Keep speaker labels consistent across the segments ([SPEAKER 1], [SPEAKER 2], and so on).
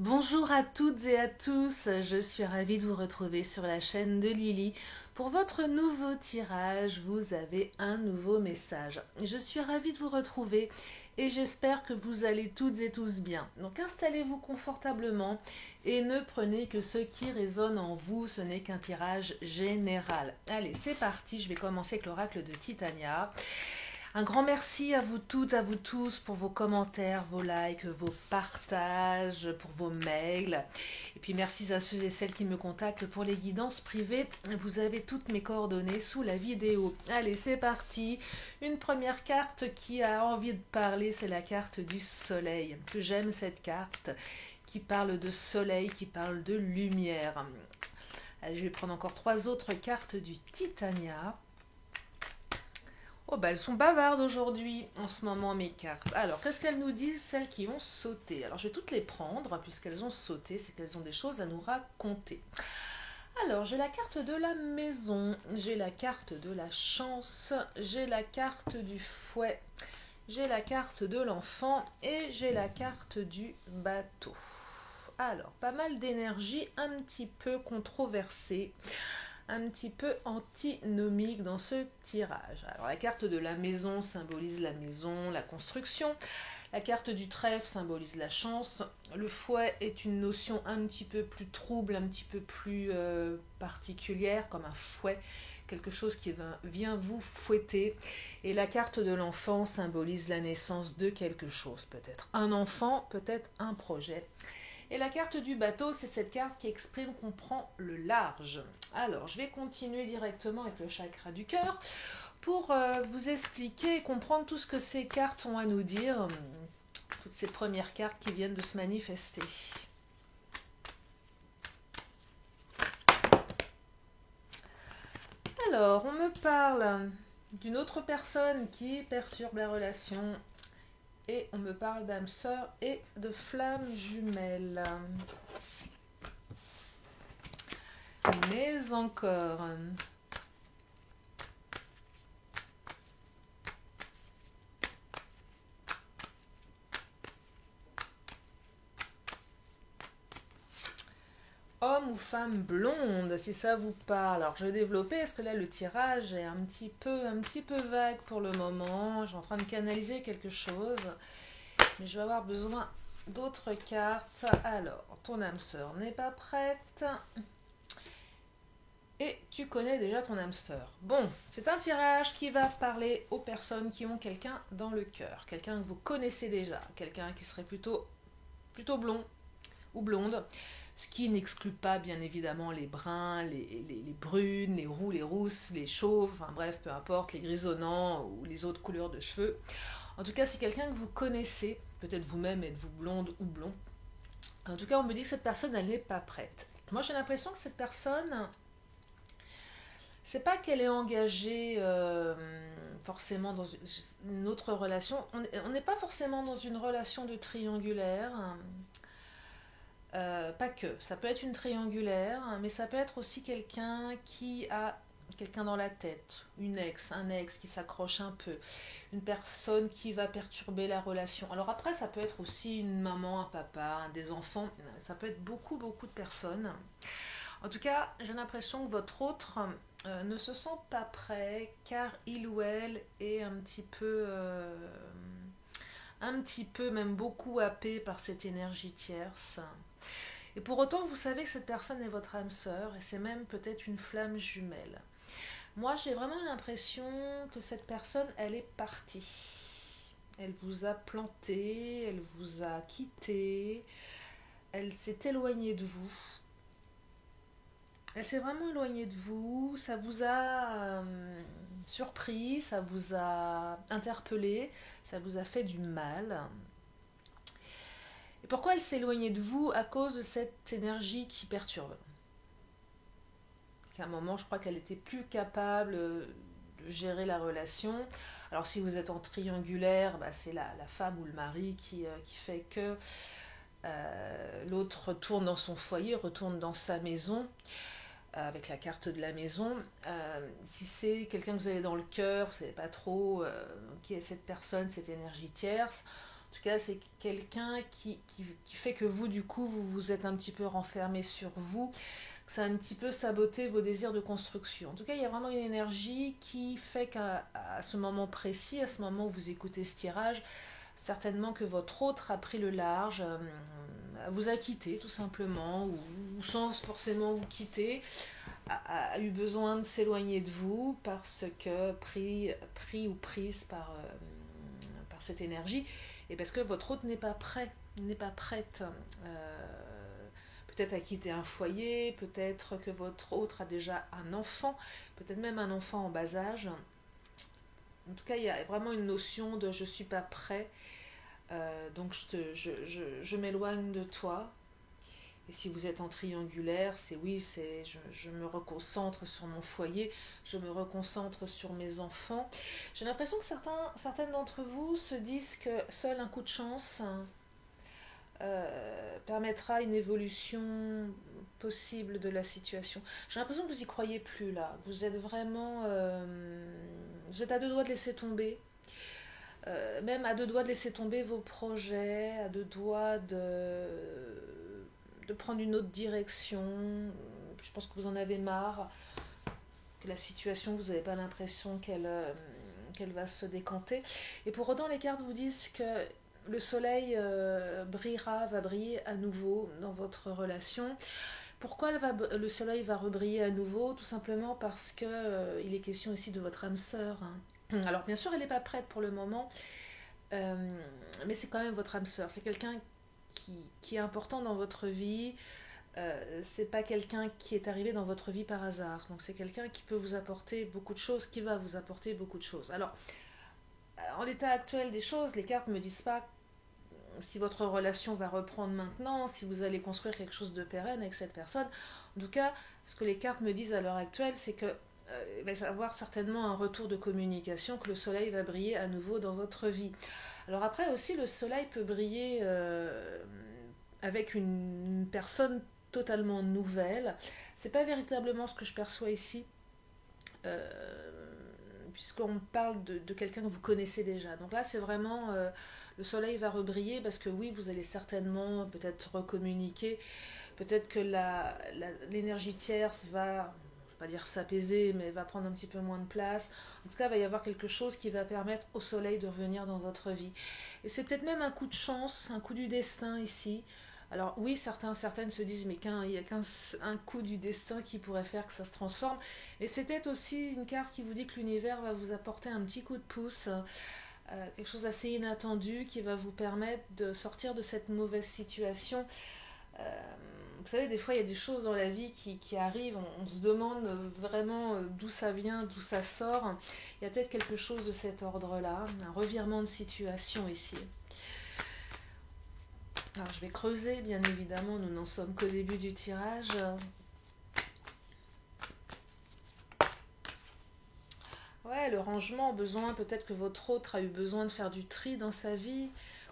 [SPEAKER 1] Bonjour à toutes et à tous, je suis ravie de vous retrouver sur la chaîne de Lily. Pour votre nouveau tirage, vous avez un nouveau message. Je suis ravie de vous retrouver et j'espère que vous allez toutes et tous bien. Donc installez-vous confortablement et ne prenez que ce qui résonne en vous, ce n'est qu'un tirage général. Allez, c'est parti, je vais commencer avec l'oracle de Titania. Un grand merci à vous toutes, à vous tous pour vos commentaires, vos likes, vos partages, pour vos mails. Et puis merci à ceux et celles qui me contactent pour les guidances privées. Vous avez toutes mes coordonnées sous la vidéo. Allez, c'est parti. Une première carte qui a envie de parler, c'est la carte du soleil. Que j'aime cette carte qui parle de soleil, qui parle de lumière. Allez, je vais prendre encore 3 autres cartes du Titania. Oh bah elles sont bavardes aujourd'hui en ce moment mes cartes. Alors qu'est-ce qu'elles nous disent celles qui ont sauté? Alors je vais toutes les prendre puisqu'elles ont sauté, c'est qu'elles ont des choses à nous raconter. Alors j'ai la carte de la maison, j'ai la carte de la chance, j'ai la carte du fouet, j'ai la carte de l'enfant et j'ai la carte du bateau. Alors pas mal d'énergie un petit peu controversée, un petit peu antinomique dans ce tirage. Alors la carte de la maison symbolise la maison, la construction. La carte du trèfle symbolise la chance. Le fouet est une notion un petit peu plus trouble, un petit peu plus particulière, comme un fouet, quelque chose qui vient vous fouetter. Et la carte de l'enfant symbolise la naissance de quelque chose, peut-être un enfant, peut-être un projet. Et la carte du bateau, c'est cette carte qui exprime qu'on prend le large. Alors, je vais continuer directement avec le chakra du cœur pour vous expliquer et comprendre tout ce que ces cartes ont à nous dire, toutes ces premières cartes qui viennent de se manifester. Alors, on me parle d'une autre personne qui perturbe la relation et on me parle d'âme sœur et de flammes jumelles. Mais encore. Homme ou femme blonde, si ça vous parle. Alors je vais développer, parce que là le tirage est un petit peu vague pour le moment. Je suis en train de canaliser quelque chose, mais je vais avoir besoin d'autres cartes. Alors, ton âme sœur n'est pas prête. Et tu connais déjà ton âme sœur. Bon, c'est un tirage qui va parler aux personnes qui ont quelqu'un dans le cœur. Quelqu'un que vous connaissez déjà. Quelqu'un qui serait plutôt blond ou blonde. Ce qui n'exclut pas bien évidemment les bruns, les brunes, les roux, les rousses, les chauves, enfin bref, peu importe, les grisonnants ou les autres couleurs de cheveux. En tout cas, c'est quelqu'un que vous connaissez, peut-être vous-même êtes-vous blonde ou blond. En tout cas, on me dit que cette personne, elle n'est pas prête. Moi, j'ai l'impression que cette personne, c'est pas qu'elle est engagée forcément dans une autre relation. On n'est pas forcément dans une relation de triangulaire. Pas que. Ça peut être une triangulaire, mais ça peut être aussi quelqu'un qui a quelqu'un dans la tête, un ex qui s'accroche un peu, une personne qui va perturber la relation. Alors après, ça peut être aussi une maman, un papa, des enfants, ça peut être beaucoup de personnes. En tout cas, j'ai l'impression que votre autre ne se sent pas prêt car il ou elle est un petit peu, même beaucoup happé par cette énergie tierce. Et pour autant, vous savez que cette personne est votre âme sœur et c'est même peut-être une flamme jumelle. Moi, j'ai vraiment l'impression que cette personne, elle est partie. Elle vous a planté, elle vous a quitté, elle s'est éloignée de vous. Elle s'est vraiment éloignée de vous, ça vous a surpris, ça vous a interpellé, ça vous a fait du mal. Et pourquoi elle s'est éloignée de vous? À cause de cette énergie qui perturbe. À un moment, je crois qu'elle était plus capable de gérer la relation. Alors si vous êtes en triangulaire, bah, c'est la femme ou le mari qui fait que l'autre retourne dans son foyer, retourne dans sa maison, avec la carte de la maison. Si c'est quelqu'un que vous avez dans le cœur, vous ne savez pas trop qui est cette personne, cette énergie tierce, En tout cas, c'est quelqu'un qui fait que vous, du coup, vous vous êtes un petit peu renfermé sur vous, que ça a un petit peu saboté vos désirs de construction. En tout cas, il y a vraiment une énergie qui fait qu'à ce moment précis, à ce moment où vous écoutez ce tirage, certainement que votre autre a pris le large, vous a quitté tout simplement, ou sans forcément vous quitter, a eu besoin de s'éloigner de vous parce que pris ou prise par cette énergie, et parce que votre autre n'est pas prêt, n'est pas prête. Peut-être à quitter un foyer, peut-être que votre autre a déjà un enfant, peut-être même un enfant en bas âge. En tout cas, il y a vraiment une notion de je suis pas prêt, donc je m'éloigne de toi. Et si vous êtes en triangulaire, c'est oui, c'est je me reconcentre sur mon foyer, je me reconcentre sur mes enfants. J'ai l'impression que certaines d'entre vous se disent que seul un coup de chance permettra une évolution possible de la situation. J'ai l'impression que vous y croyez plus là. Vous êtes vraiment, vous êtes à deux doigts de laisser tomber. Même à deux doigts de laisser tomber vos projets, à deux doigts de prendre une autre direction. Je pense que vous en avez marre, que la situation, vous n'avez pas l'impression qu'elle va se décanter. Et pour autant, les cartes vous disent que le soleil va briller à nouveau dans votre relation. Pourquoi le soleil va rebriller à nouveau? Tout simplement parce que il est question ici de votre âme sœur. Hein. Alors bien sûr, elle n'est pas prête pour le moment, mais c'est quand même votre âme sœur. C'est quelqu'un qui est important dans votre vie. C'est pas quelqu'un qui est arrivé dans votre vie par hasard. Donc c'est quelqu'un qui peut vous apporter beaucoup de choses, qui va vous apporter beaucoup de choses. Alors, en l'état actuel des choses, les cartes ne me disent pas si votre relation va reprendre maintenant, si vous allez construire quelque chose de pérenne avec cette personne. En tout cas, ce que les cartes me disent à l'heure actuelle, c'est que il va y avoir certainement un retour de communication, que le soleil va briller à nouveau dans votre vie. Alors après aussi, le soleil peut briller avec une personne totalement nouvelle. C'est pas véritablement ce que je perçois ici, puisqu'on parle de quelqu'un que vous connaissez déjà. Donc là, c'est vraiment le soleil va rebriller parce que oui, vous allez certainement peut-être recommuniquer, peut-être que l'énergie tierce va, je vais pas dire s'apaiser, mais va prendre un petit peu moins de place. En tout cas, il va y avoir quelque chose qui va permettre au soleil de revenir dans votre vie. Et c'est peut-être même un coup de chance, un coup du destin ici. Alors oui, certaines se disent, mais il n'y a qu'un coup du destin qui pourrait faire que ça se transforme. Et c'est peut-être aussi une carte qui vous dit que l'univers va vous apporter un petit coup de pouce, quelque chose d'assez inattendu qui va vous permettre de sortir de cette mauvaise situation. Vous savez, des fois, il y a des choses dans la vie qui arrivent, on se demande vraiment d'où ça vient, d'où ça sort. Il y a peut-être quelque chose de cet ordre-là, un revirement de situation ici. Alors je vais creuser, bien évidemment, nous n'en sommes qu'au début du tirage. Ouais, le rangement, besoin, peut-être que votre autre a eu besoin de faire du tri dans sa vie,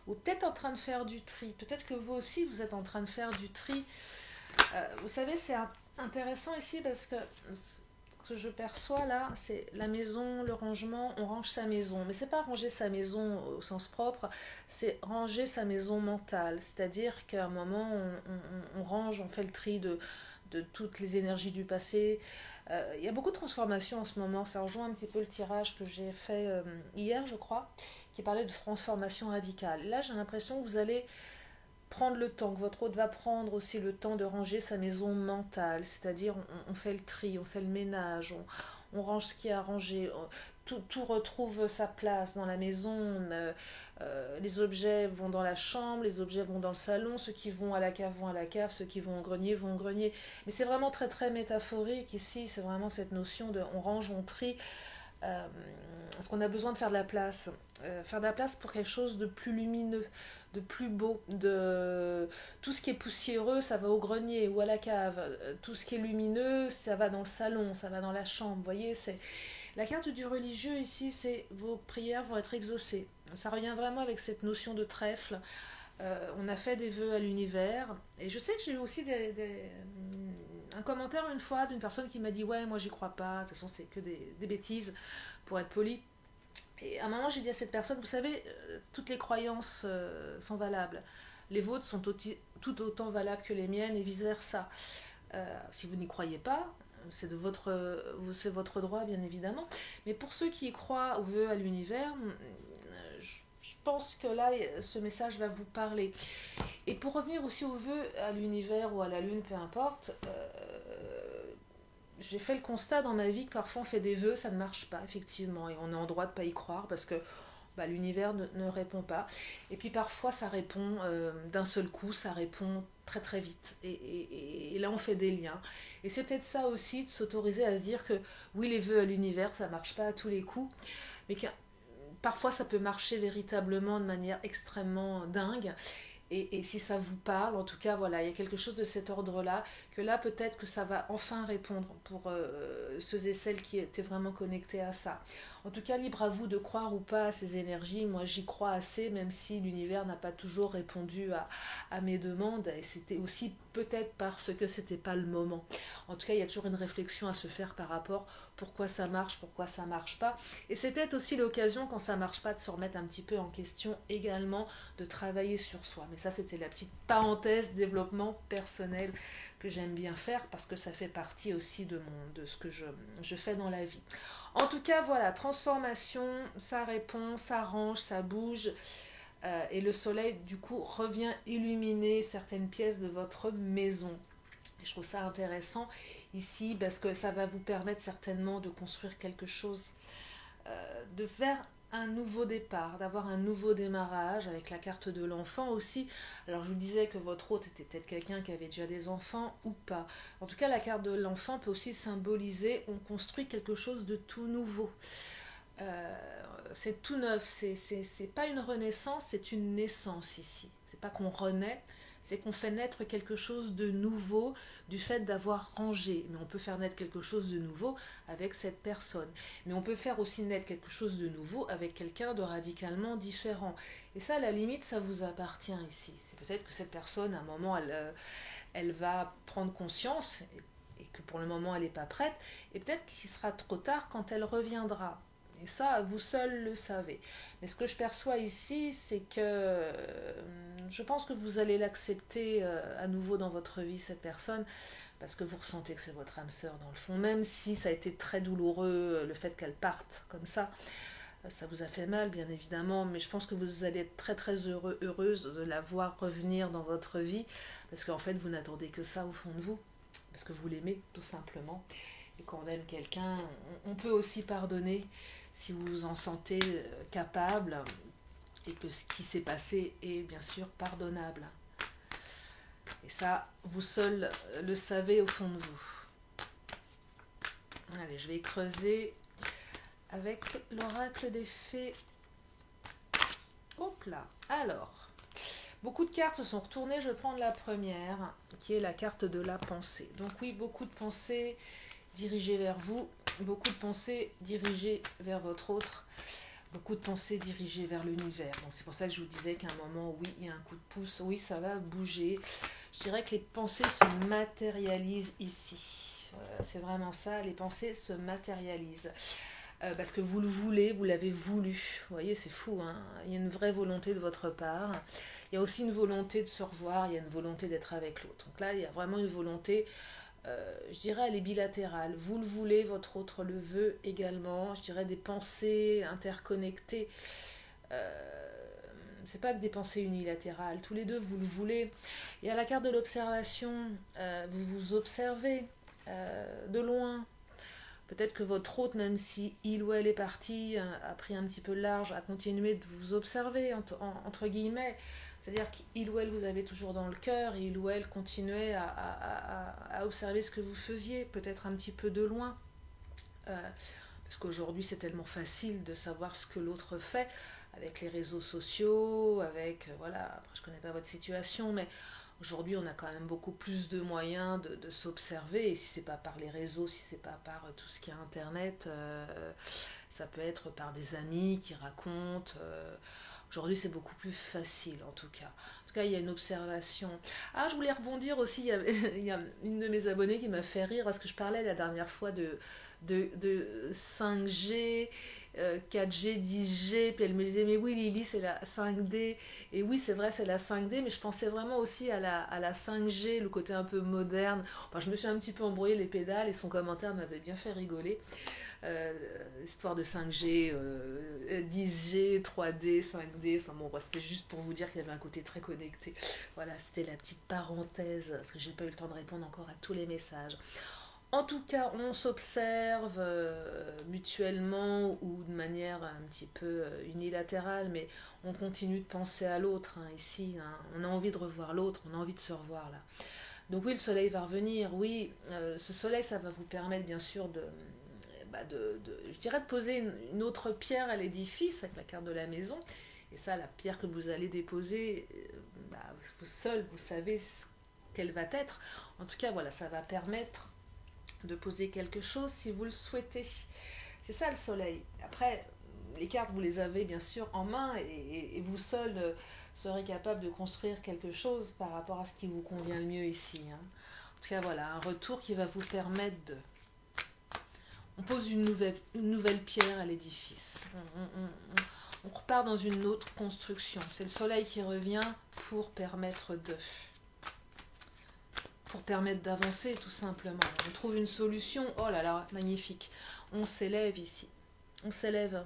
[SPEAKER 1] ou peut-être en train de faire du tri. Peut-être que vous aussi, vous êtes en train de faire du tri. Vous savez, c'est intéressant ici parce que ce que je perçois là, c'est la maison, le rangement, on range sa maison. Mais c'est pas ranger sa maison au sens propre, c'est ranger sa maison mentale. C'est-à-dire qu'à un moment, on range, on fait le tri de toutes les énergies du passé. Il y a beaucoup de transformations en ce moment. Ça rejoint un petit peu le tirage que j'ai fait hier, je crois, qui parlait de transformation radicale. Là, j'ai l'impression que vous allez prendre le temps, que votre hôte va prendre aussi le temps de ranger sa maison mentale, c'est-à-dire on fait le tri, on fait le ménage, on range ce qui est à ranger, tout retrouve sa place dans la maison, les objets vont dans la chambre, les objets vont dans le salon, ceux qui vont à la cave, ceux qui vont au grenier, mais c'est vraiment très très métaphorique ici, c'est vraiment cette notion de on range, on trie, parce qu'on a besoin de faire de la place pour quelque chose de plus lumineux, de plus beau, de tout ce qui est poussiéreux, ça va au grenier ou à la cave, tout ce qui est lumineux, ça va dans le salon, ça va dans la chambre. Vous voyez, c'est la carte du religieux ici, c'est vos prières vont être exaucées. Ça revient vraiment avec cette notion de trèfle. On a fait des vœux à l'univers, et je sais que j'ai eu aussi un commentaire une fois d'une personne qui m'a dit ouais, moi j'y crois pas, de toute façon c'est que des bêtises, pour être poli. Et à un moment, j'ai dit à cette personne, vous savez, toutes les croyances sont valables. Les vôtres sont tout autant valables que les miennes et vice-versa. Si vous n'y croyez pas, c'est votre droit, bien évidemment. Mais pour ceux qui y croient au vœu à l'univers, je pense que là, ce message va vous parler. Et pour revenir aussi au vœu à l'univers ou à la lune, peu importe, j'ai fait le constat dans ma vie que parfois on fait des vœux, ça ne marche pas, effectivement, et on est en droit de ne pas y croire parce que l'univers ne répond pas. Et puis parfois ça répond d'un seul coup, ça répond très très vite. Et là on fait des liens. Et c'est peut-être ça aussi, de s'autoriser à se dire que oui, les vœux à l'univers, ça ne marche pas à tous les coups, mais que parfois ça peut marcher véritablement de manière extrêmement dingue. Et si ça vous parle, en tout cas, voilà, il y a quelque chose de cet ordre-là, que là, peut-être que ça va enfin répondre pour ceux et celles qui étaient vraiment connectés à ça. En tout cas, libre à vous de croire ou pas à ces énergies. Moi, j'y crois assez, même si l'univers n'a pas toujours répondu à mes demandes. Et c'était aussi peut-être parce que c'était pas le moment. En tout cas, il y a toujours une réflexion à se faire par rapport pourquoi ça marche pas. Et c'est peut-être aussi l'occasion, quand ça marche pas, de se remettre un petit peu en question également, de travailler sur soi. Mais ça, c'était la petite parenthèse développement personnel que j'aime bien faire parce que ça fait partie aussi de ce que je fais dans la vie. En tout cas, voilà, transformation, ça répond, ça range, ça bouge. Et le soleil, du coup, revient illuminer certaines pièces de votre maison. Et je trouve ça intéressant ici parce que ça va vous permettre certainement de construire quelque chose, de faire un nouveau départ, d'avoir un nouveau démarrage avec la carte de l'enfant aussi. Alors je vous disais que votre hôte était peut-être quelqu'un qui avait déjà des enfants ou pas. En tout cas, la carte de l'enfant peut aussi symboliser on construit quelque chose de tout nouveau. C'est tout neuf, c'est pas une renaissance, c'est une naissance ici. C'est pas qu'on renaît, c'est qu'on fait naître quelque chose de nouveau du fait d'avoir rangé. Mais on peut faire naître quelque chose de nouveau avec cette personne. Mais on peut faire aussi naître quelque chose de nouveau avec quelqu'un de radicalement différent. Et ça, à la limite, ça vous appartient ici. C'est peut-être que cette personne, à un moment, elle va prendre conscience et que pour le moment, elle n'est pas prête. Et peut-être qu'il sera trop tard quand elle reviendra. Et ça, vous seul le savez. Mais ce que je perçois ici, c'est que je pense que vous allez l'accepter à nouveau dans votre vie, cette personne, parce que vous ressentez que c'est votre âme sœur dans le fond, même si ça a été très douloureux, le fait qu'elle parte comme ça vous a fait mal, bien évidemment, mais je pense que vous allez être très très heureuse de la voir revenir dans votre vie, parce qu'en fait, vous n'attendez que ça au fond de vous, parce que vous l'aimez, tout simplement. Et quand on aime quelqu'un, on peut aussi pardonner si vous vous en sentez capable et que ce qui s'est passé est bien sûr pardonnable. Et ça, vous seul le savez au fond de vous. Allez, je vais creuser avec l'oracle des fées. Hop là. Alors, beaucoup de cartes se sont retournées. Je vais prendre la première, qui est la carte de la pensée. Donc oui, beaucoup de pensées dirigées vers vous, beaucoup de pensées dirigées vers votre autre, beaucoup de pensées dirigées vers l'univers. Donc c'est pour ça que je vous disais qu'à un moment, oui, il y a un coup de pouce, oui, ça va bouger. Je dirais que les pensées se matérialisent ici. C'est vraiment ça, les pensées se matérialisent. Parce que vous le voulez, vous l'avez voulu. Vous voyez, c'est fou, hein. Il y a une vraie volonté de votre part. Il y a aussi une volonté de se revoir, il y a une volonté d'être avec l'autre. Donc là, il y a vraiment une volonté, je dirais, elle est bilatérale. Vous le voulez, votre autre le veut également. Je dirais des pensées interconnectées. C'est pas que des pensées unilatérales. Tous les deux, vous le voulez. Il y a la carte de l'observation. Vous vous observez de loin. Peut-être que votre hôte, même si il ou elle est parti, a pris un petit peu de large, a continué de vous observer, entre guillemets. C'est-à-dire qu'il ou elle vous avait toujours dans le cœur, et il ou elle continuait à observer ce que vous faisiez, peut-être un petit peu de loin. Parce qu'aujourd'hui, c'est tellement facile de savoir ce que l'autre fait, avec les réseaux sociaux, avec, voilà, après je connais pas votre situation, mais aujourd'hui, on a quand même beaucoup plus de moyens de s'observer, et si c'est pas par les réseaux, si c'est pas par tout ce qui est internet, ça peut être par des amis qui racontent. Aujourd'hui, c'est beaucoup plus facile, en tout cas. tout cas, il y a une observation. Ah, je voulais rebondir aussi, il y a une de mes abonnées qui m'a fait rire parce que je parlais la dernière fois de 5G, 4G, 10G, puis elle me disait, mais oui Lily, c'est la 5D, et oui c'est vrai c'est la 5D, mais je pensais vraiment aussi à la 5G, le côté un peu moderne. Enfin, je me suis un petit peu embrouillé les pédales et son commentaire m'avait bien fait rigoler. Histoire de 5G, 10G, 3D, 5D, enfin bon, c'était juste pour vous dire qu'il y avait un côté très connecté. Voilà, c'était la petite parenthèse, parce que j'ai pas eu le temps de répondre encore à tous les messages. En tout cas, on s'observe mutuellement ou de manière un petit peu unilatérale, mais on continue de penser à l'autre ici. On a envie de revoir l'autre, on a envie de se revoir là. Donc oui, le soleil va revenir. Oui, ce soleil, ça va vous permettre bien sûr je dirais de poser une autre pierre à l'édifice avec la carte de la maison. Et ça, la pierre que vous allez déposer, vous seul, vous savez qu'elle va être. En tout cas, voilà, ça va permettre de poser quelque chose si vous le souhaitez. C'est ça le soleil. Après, les cartes, vous les avez bien sûr en main et vous seul serez capable de construire quelque chose par rapport à ce qui vous convient le mieux ici. En tout cas, voilà, un retour qui va vous permettre de... On pose une nouvelle pierre à l'édifice. On repart dans une autre construction. C'est le soleil qui revient pour permettre de... Pour permettre d'avancer tout simplement. On trouve une solution. Oh là là, magnifique. On s'élève ici. On s'élève.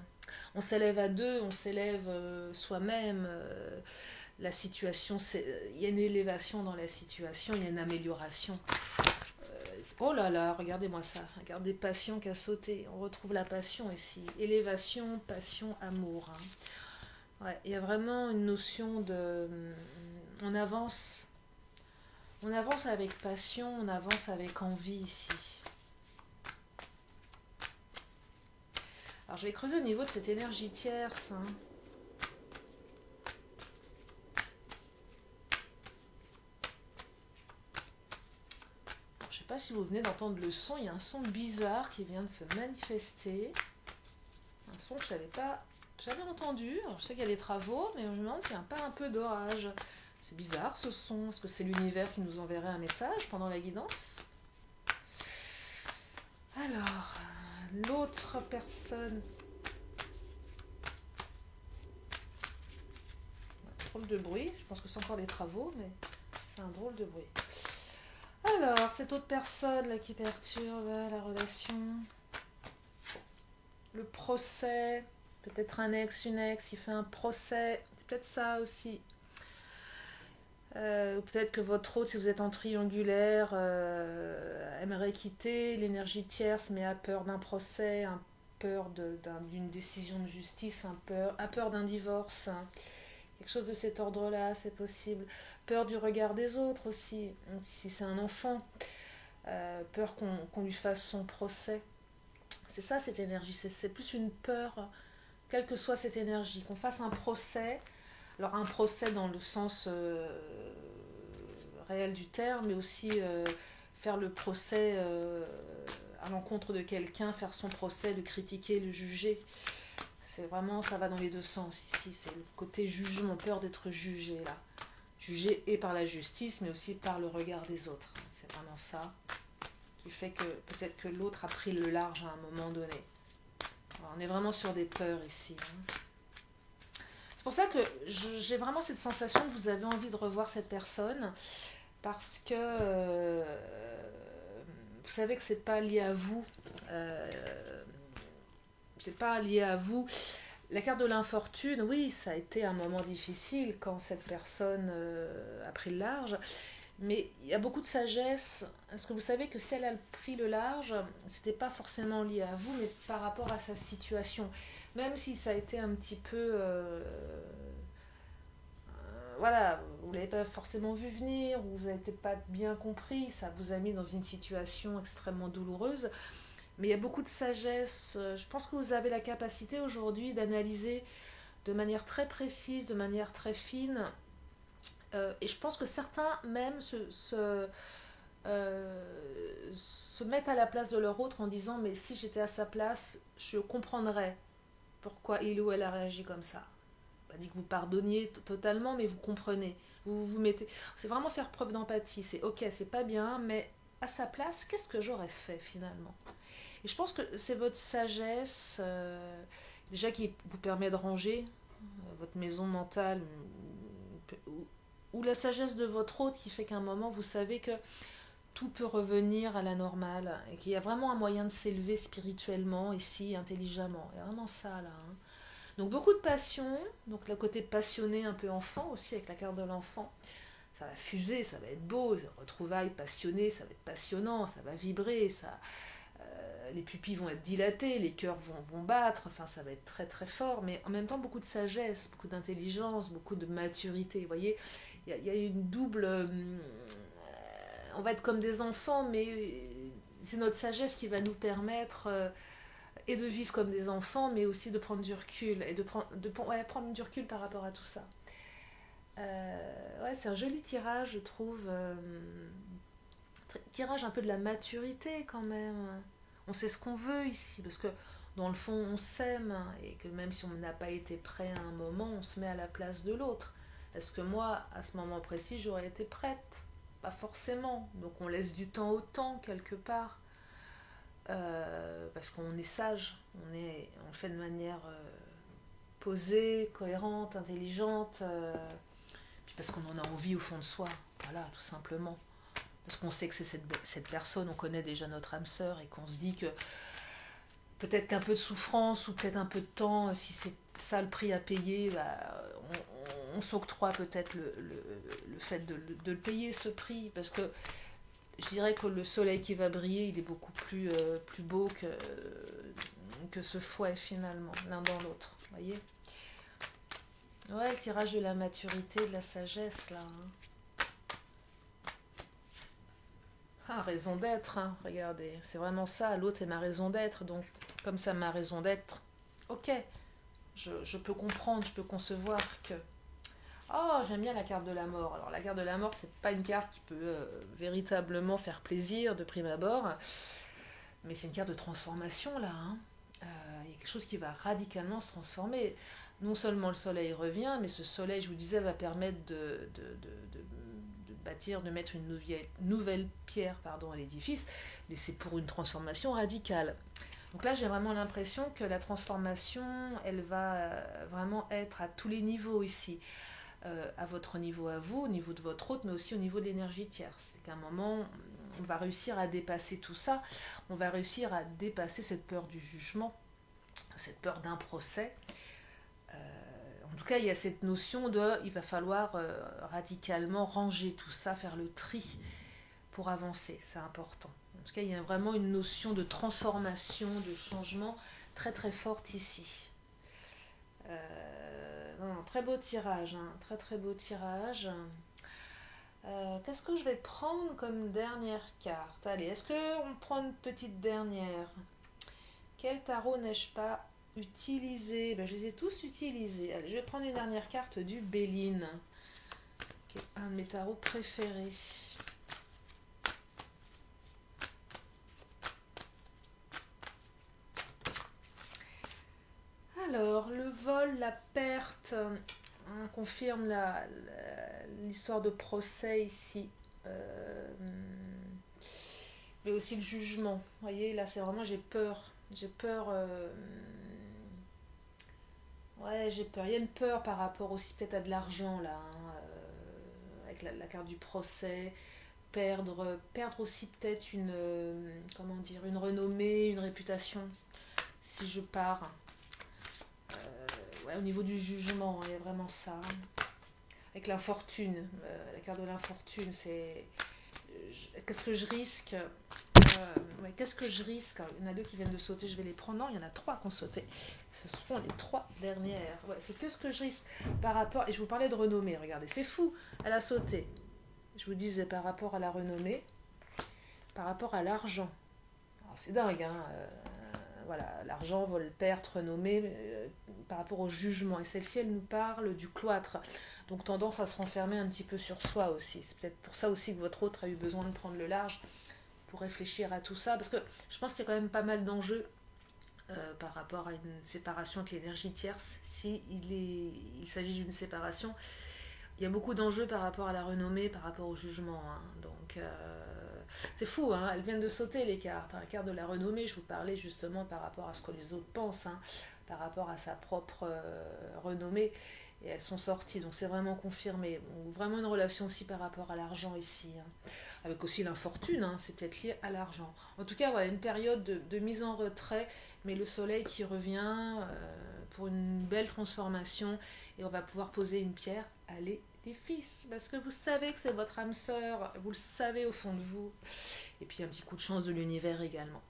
[SPEAKER 1] On s'élève à deux, on s'élève soi-même. La situation, il y a une élévation dans la situation, il y a une amélioration. Oh là là, regardez-moi ça. Regardez, passion qui a sauté. On retrouve la passion ici. Élévation, passion, amour. Ouais, il y a vraiment une notion de... On avance. On avance avec passion, on avance avec envie ici. Alors je vais creuser au niveau de cette énergie tierce. Je ne sais pas si vous venez d'entendre le son, il y a un son bizarre qui vient de se manifester. Un son que je n'avais pas jamais entendu. Alors je sais qu'il y a des travaux, mais je me demande s'il n'y a pas un peu d'orage. C'est bizarre ce son. Est-ce que c'est l'univers qui nous enverrait un message pendant la guidance? Alors, l'autre personne. Drôle de bruit. Je pense que c'est encore des travaux, mais c'est un drôle de bruit. Alors, cette autre personne là qui perturbe la relation. Le procès. Peut-être un ex, une ex, il fait un procès. C'est peut-être ça aussi. Ou peut-être que votre autre, si vous êtes en triangulaire, aimerait quitter l'énergie tierce, mais a peur d'un procès, a peur d'une décision de justice, a peur d'un divorce. Quelque chose de cet ordre-là, c'est possible. Peur du regard des autres aussi, si c'est un enfant. Peur qu'on lui fasse son procès. C'est ça cette énergie, c'est plus une peur, quelle que soit cette énergie, qu'on fasse un procès. Alors un procès dans le sens réel du terme, mais aussi faire le procès à l'encontre de quelqu'un, faire son procès, le critiquer, le juger. C'est vraiment, ça va dans les deux sens ici, c'est le côté jugement, peur d'être jugé là. Jugé et par la justice, mais aussi par le regard des autres. C'est vraiment ça qui fait que peut-être que l'autre a pris le large à un moment donné. Alors, on est vraiment sur des peurs ici. C'est pour ça que j'ai vraiment cette sensation que vous avez envie de revoir cette personne, parce que vous savez que c'est pas lié à vous. C'est pas lié à vous. La carte de l'infortune, oui, ça a été un moment difficile quand cette personne a pris le large, mais il y a beaucoup de sagesse. Est-ce que vous savez que si elle a pris le large, c'était pas forcément lié à vous, mais par rapport à sa situation. Même si ça a été un petit peu... voilà, vous ne l'avez pas forcément vu venir, ou vous n'avez peut-être pas bien compris, ça vous a mis dans une situation extrêmement douloureuse. Mais il y a beaucoup de sagesse. Je pense que vous avez la capacité aujourd'hui d'analyser de manière très précise, de manière très fine. Et je pense que certains même se mettent à la place de leur autre en disant mais si j'étais à sa place, je comprendrais pourquoi il ou elle a réagi comme ça. Pas dit que vous pardonniez totalement, mais vous comprenez. Vous vous mettez... C'est vraiment faire preuve d'empathie. C'est ok, c'est pas bien, mais à sa place, qu'est-ce que j'aurais fait finalement? Et je pense que c'est votre sagesse, déjà qui vous permet de ranger votre maison mentale, ou la sagesse de votre hôte qui fait qu'à un moment, vous savez que tout peut revenir à la normale et qu'il y a vraiment un moyen de s'élever spirituellement ici, intelligemment. Il y a vraiment ça là. Hein. Donc beaucoup de passion, donc le côté passionné un peu enfant aussi avec la carte de l'enfant. Ça va fuser, ça va être beau, retrouvailles passionnées, ça va être passionnant, ça va vibrer, les pupilles vont être dilatées, les cœurs vont battre, enfin ça va être très très fort, mais en même temps beaucoup de sagesse, beaucoup d'intelligence, beaucoup de maturité, vous voyez, il y a une double... on va être comme des enfants, mais c'est notre sagesse qui va nous permettre et de vivre comme des enfants, mais aussi de prendre du recul, et prendre du recul par rapport à tout ça. Ouais, c'est un joli tirage, je trouve. Tirage un peu de la maturité quand même. On sait ce qu'on veut ici, parce que dans le fond, on s'aime, et que même si on n'a pas été prêt à un moment, on se met à la place de l'autre. Est-ce que moi, à ce moment précis, j'aurais été prête? Pas forcément. Donc on laisse du temps au temps, quelque part. Parce qu'on est sage, on le fait de manière posée, cohérente, intelligente, puis parce qu'on en a envie au fond de soi, voilà, tout simplement. Parce qu'on sait que c'est cette personne, on connaît déjà notre âme sœur, et qu'on se dit que peut-être qu'un peu de souffrance ou peut-être un peu de temps, si c'est ça le prix à payer, bah, on s'octroie peut-être le fait de le payer, ce prix, parce que je dirais que le soleil qui va briller, il est beaucoup plus beau que ce fouet finalement, l'un dans l'autre, vous voyez. Ouais, le tirage de la maturité, de la sagesse là. Hein. Ah, raison d'être, hein, regardez, c'est vraiment ça, l'autre est ma raison d'être, donc comme ça ma raison d'être, ok, je peux comprendre, je peux concevoir que... Oh, j'aime bien la carte de la mort. Alors la carte de la mort, c'est pas une carte qui peut véritablement faire plaisir de prime abord, mais c'est une carte de transformation là. Hein. Il y a quelque chose qui va radicalement se transformer. Non seulement le soleil revient, mais ce soleil, je vous disais, va permettre de bâtir, de mettre une nouvelle pierre à l'édifice, mais c'est pour une transformation radicale. Donc là, j'ai vraiment l'impression que la transformation, elle va vraiment être à tous les niveaux ici. À votre niveau à vous, au niveau de votre hôte, mais aussi au niveau de l'énergie tierce. C'est qu'à un moment, on va réussir à dépasser tout ça, on va réussir à dépasser cette peur du jugement, cette peur d'un procès. En tout cas, il y a cette notion de, il va falloir radicalement ranger tout ça, faire le tri pour avancer, c'est important. En tout cas, il y a vraiment une notion de transformation, de changement très très forte ici. Non, très beau tirage, hein, très très beau tirage. Qu'est-ce que je vais prendre comme dernière carte? Allez, est-ce qu'on prend une petite dernière? Quel tarot n'ai-je pas utilisé? Ben, je les ai tous utilisés. Allez, je vais prendre une dernière carte du Béline, qui est un de mes tarots préférés. Alors, le vol, la perte, on confirme l'histoire de procès ici. Mais aussi le jugement. Vous voyez, là, c'est vraiment, j'ai peur. J'ai peur. Ouais, j'ai peur. Il y a une peur par rapport aussi peut-être à de l'argent, là. Hein, avec la carte du procès. Perdre aussi peut-être comment dire, une renommée, une réputation, si je pars. Ouais, au niveau du jugement, il y a vraiment ça. Avec l'infortune, la carte de l'infortune, c'est... Qu'est-ce que je risque? Ouais, qu'est-ce que je risque? Il y en a deux qui viennent de sauter, je vais les prendre. Non, il y en a trois qui ont sauté. Ce seront les trois dernières. Ouais, c'est que ce que je risque par rapport... Et je vous parlais de renommée, regardez, c'est fou, elle a sauté. Je vous disais par rapport à la renommée, par rapport à l'argent. Alors, c'est dingue, hein. Voilà, l'argent, vol, perte, renommée, par rapport au jugement. Et celle-ci, elle nous parle du cloître. Donc tendance à se renfermer un petit peu sur soi aussi. C'est peut-être pour ça aussi que votre autre a eu besoin de prendre le large pour réfléchir à tout ça. Parce que je pense qu'il y a quand même pas mal d'enjeux par rapport à une séparation avec l'énergie tierce. Si il s'agit d'une séparation, Il y a beaucoup d'enjeux par rapport à la renommée, par rapport au jugement. Hein. Donc, c'est fou, hein. Elles viennent de sauter les cartes. Hein. La carte de la renommée, je vous parlais justement par rapport à ce que les autres pensent, hein, par rapport à sa propre renommée. Et elles sont sorties, donc c'est vraiment confirmé. Bon, vraiment une relation aussi par rapport à l'argent ici. Hein. Avec aussi l'infortune, hein, c'est peut-être lié à l'argent. En tout cas, voilà, une période de mise en retrait, mais le soleil qui revient pour une belle transformation. Et on va pouvoir poser une pierre à l'édifice. Parce que vous savez que c'est votre âme sœur, vous le savez au fond de vous. Et puis un petit coup de chance de l'univers également.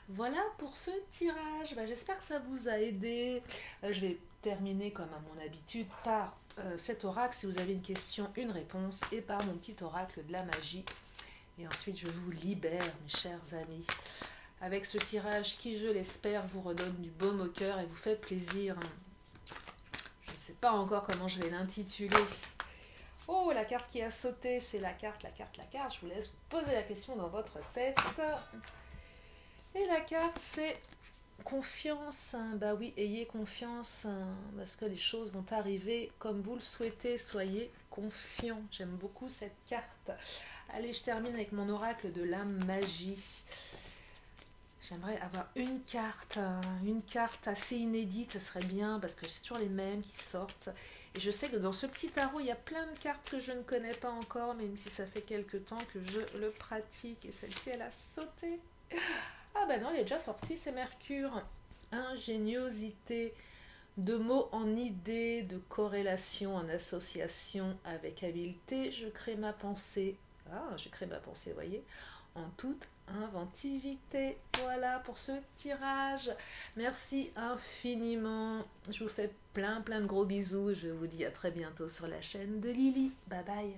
[SPEAKER 1] Voilà pour ce tirage. J'espère que ça vous a aidé. Je vais terminer comme à mon habitude par cet oracle. Si vous avez une question, une réponse. Et par mon petit oracle de la magie. Et ensuite, je vous libère, mes chers amis. Avec ce tirage qui, je l'espère, vous redonne du baume au cœur et vous fait plaisir. Je ne sais pas encore comment je vais l'intituler. Oh, la carte qui a sauté, c'est la carte. Je vous laisse vous poser la question dans votre tête. Et la carte, c'est confiance. Bah oui, ayez confiance, parce que les choses vont arriver comme vous le souhaitez. Soyez confiants. J'aime beaucoup cette carte. Allez, je termine avec mon oracle de la magie. J'aimerais avoir une carte assez inédite, ce serait bien, parce que c'est toujours les mêmes qui sortent. Et je sais que dans ce petit tarot, il y a plein de cartes que je ne connais pas encore, même si ça fait quelques temps que je le pratique. Et celle-ci, elle a sauté. Ah ben non, elle est déjà sortie, c'est Mercure. Ingéniosité, de mots en idées, de corrélation en association avec habileté, je crée ma pensée. Ah, je crée ma pensée, vous voyez, en toute inventivité. Voilà pour ce tirage. Merci infiniment. Je vous fais plein de gros bisous. Je vous dis à très bientôt sur la chaîne de Lily. Bye bye.